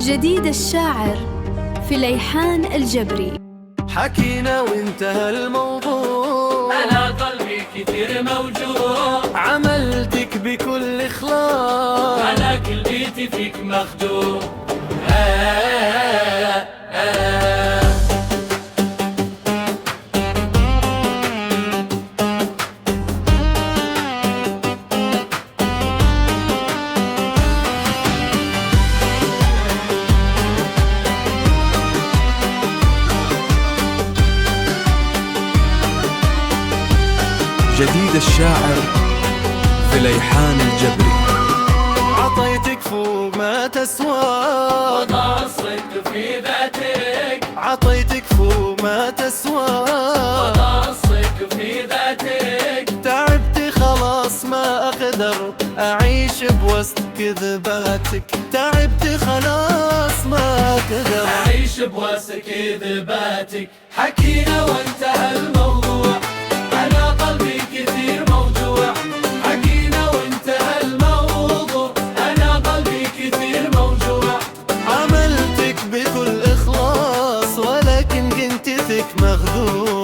جديد الشاعر في ليحان الجبري. حكينا وانتهى الموضوع، أنا قلبي كثير موجوع، عملتك بكل إخلاص، أنا كل بيتي فيك مخدوع. جديد الشاعر في ليحان الجبري. عطيتك فوق ما تسوى، وضع الصدق في ذاتك، عطيتك فوق ما تسوى، وضع الصدق في ذاتك. تعبت خلاص ما أقدر أعيش بوسط كذباتك، تعبت خلاص ما أقدر أعيش بوسط كذباتك. حكينا وانتهى الموضوع، أنا قلبي كثير موجوع، حكينا وانتهى الموضوع، أنا قلبي كثير موجوع. عملتك بكل إخلاص ولكن كنت فيك مخدوع.